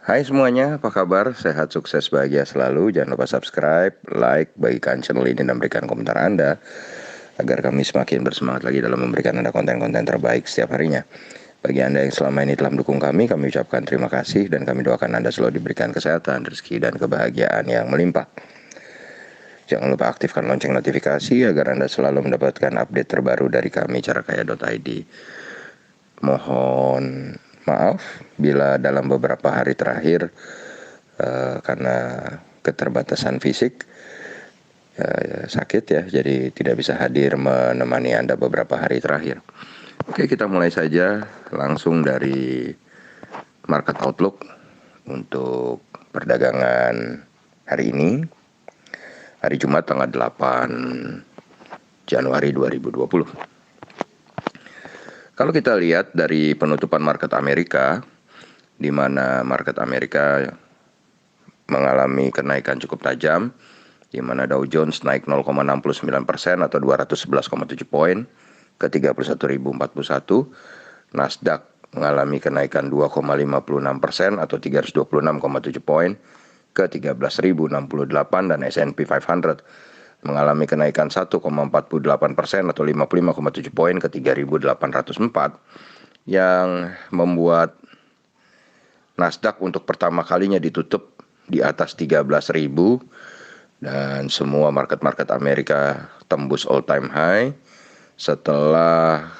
Hai semuanya, apa kabar? Sehat, sukses, bahagia selalu. Jangan lupa subscribe, like, bagikan channel ini dan berikan komentar Anda agar kami semakin bersemangat lagi dalam memberikan Anda konten-konten terbaik setiap harinya. Bagi Anda yang selama ini telah mendukung kami ucapkan terima kasih dan kami doakan Anda selalu diberikan kesehatan, rezeki, dan kebahagiaan yang melimpah. Jangan lupa aktifkan lonceng notifikasi agar Anda selalu mendapatkan update terbaru dari kami carakaya.id. Mohon maaf bila dalam beberapa hari terakhir karena keterbatasan fisik sakit ya, jadi tidak bisa hadir menemani Anda beberapa hari terakhir. Oke, kita mulai saja langsung dari market outlook untuk perdagangan hari ini, hari Jumat tanggal 8 Januari 2020. Kalau kita lihat dari penutupan market Amerika, di mana market Amerika mengalami kenaikan cukup tajam, di mana Dow Jones naik 0,69% atau 211,7 poin ke 31.041, Nasdaq mengalami kenaikan 2,56% atau 326,7 poin ke 13.068, dan S&P 500 mengalami kenaikan 1,48% atau 55,7 poin ke 3.804, yang membuat Nasdaq untuk pertama kalinya ditutup di atas 13.000, dan semua market-market Amerika tembus all time high setelah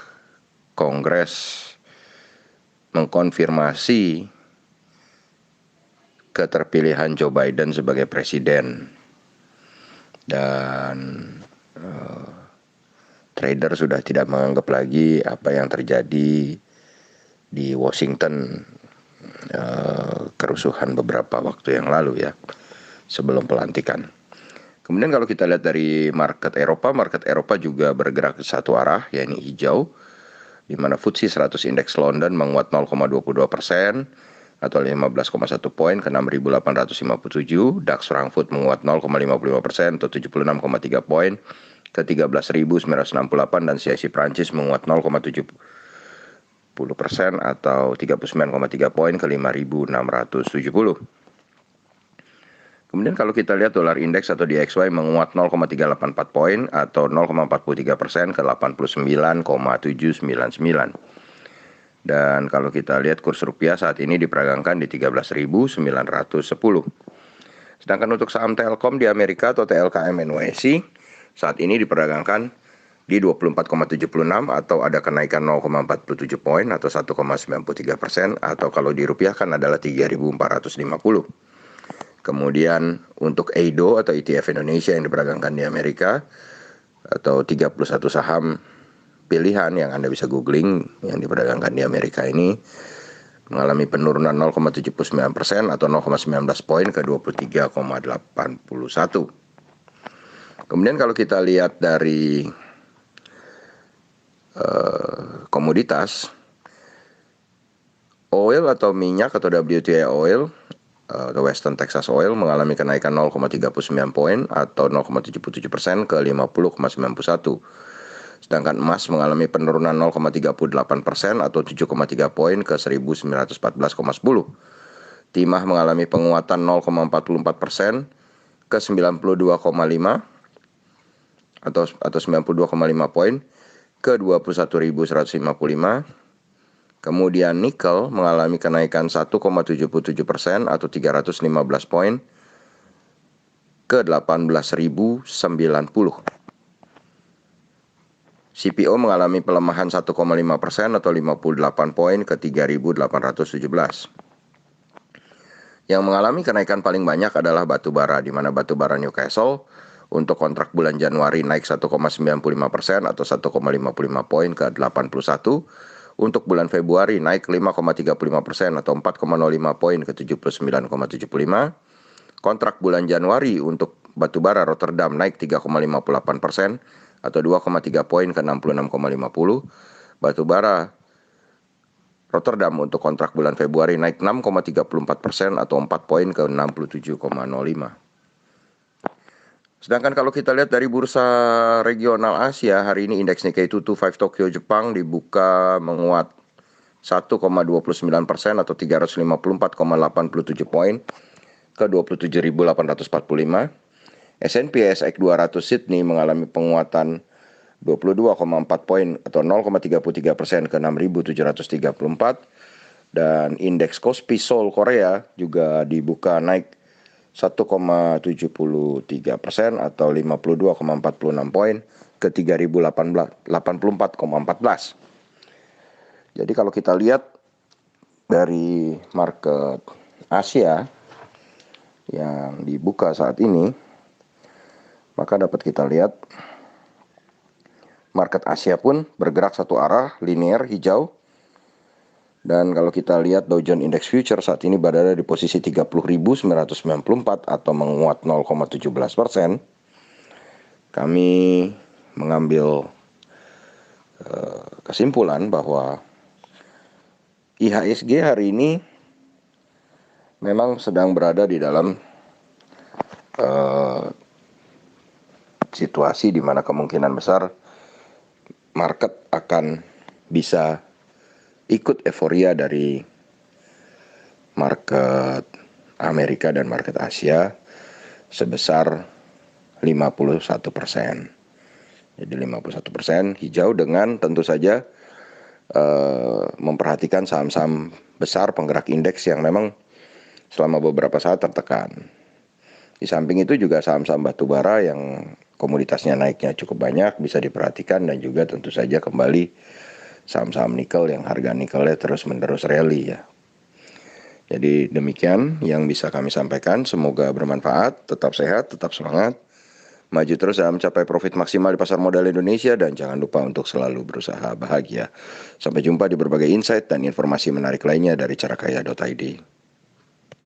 Kongres mengkonfirmasi keterpilihan Joe Biden sebagai presiden. Dan trader sudah tidak menganggap lagi apa yang terjadi di Washington, kerusuhan beberapa waktu yang lalu ya, sebelum pelantikan. Kemudian kalau kita lihat dari market Eropa juga bergerak ke satu arah, yakni hijau, di mana FTSE 100 Index London menguat 0,22% atau 15,1 poin ke 6.857, DAX Frankfurt menguat 0,55% atau 76,3 poin ke 13.968, dan CAC Prancis menguat 0,70% atau 39,3 poin ke 5.670. Kemudian kalau kita lihat dolar indeks atau DXY menguat 0,384 poin atau 0,43% ke 89,799. Dan kalau kita lihat kurs rupiah saat ini diperagangkan di 13.910. Sedangkan untuk saham Telkom di Amerika atau TLKM NYSE saat ini diperagangkan di 24,76 atau ada kenaikan 0,47 poin atau 1,93%, atau kalau dirupiahkan adalah 3.450. Kemudian untuk EIDO atau ETF Indonesia yang diperagangkan di Amerika atau 31 saham pilihan yang Anda bisa googling yang diperdagangkan di Amerika ini mengalami penurunan 0,79% atau 0,19 poin ke 23,81. Kemudian kalau kita lihat dari komoditas, oil atau minyak atau WTI oil atau Western Texas Oil mengalami kenaikan 0,39 poin atau 0,77% ke 50,91. Sedangkan emas mengalami penurunan 0,38% atau 7,3 poin ke 1914,10. Timah mengalami penguatan 0,44% ke 92,5 atau 92,5 poin ke 21.155. Kemudian nikel mengalami kenaikan 1,77% atau 315 poin ke 18.090. CPO mengalami pelemahan 1,5% atau 58 poin ke 3.817. Yang mengalami kenaikan paling banyak adalah batubara, di mana batubara Newcastle untuk kontrak bulan Januari naik 1,95% atau 1,55 poin ke 81. Untuk bulan Februari naik 5,35% atau 4,05 poin ke 79,75. Kontrak bulan Januari untuk batubara Rotterdam naik 3,58% atau 2,3 poin ke 66,50. Batubara Rotterdam untuk kontrak bulan Februari naik 6,34% atau 4 poin ke 67,05. Sedangkan kalau kita lihat dari bursa regional Asia, hari ini indeks Nikkei 225 Tokyo Jepang dibuka menguat 1,29% atau 354,87 poin ke 27.845. S&P ASX 200 Sydney mengalami penguatan 22,4 poin atau 0,33% ke 6.734. Dan indeks Kospi Seoul Korea juga dibuka naik 1,73% atau 52,46 poin ke 3.084,14. Jadi kalau kita lihat dari market Asia yang dibuka saat ini, maka dapat kita lihat market Asia pun bergerak satu arah, linear, hijau. Dan kalau kita lihat Dow Jones Index Future saat ini berada di posisi 30.994 atau menguat 0,17%. Kami mengambil kesimpulan bahwa IHSG hari ini memang sedang berada di dalam situasi di mana kemungkinan besar market akan bisa ikut euforia dari market Amerika dan market Asia sebesar 51%. Jadi 51% hijau dengan tentu saja memperhatikan saham-saham besar penggerak indeks yang memang selama beberapa saat tertekan. Di samping itu juga saham-saham batubara yang komoditasnya naiknya cukup banyak bisa diperhatikan, dan juga tentu saja kembali saham-saham nikel yang harga nikelnya terus-menerus rally ya. Jadi demikian yang bisa kami sampaikan, semoga bermanfaat, tetap sehat, tetap semangat, maju terus dalam mencapai profit maksimal di pasar modal Indonesia, dan jangan lupa untuk selalu berusaha bahagia. Sampai jumpa di berbagai insight dan informasi menarik lainnya dari carakaya.id.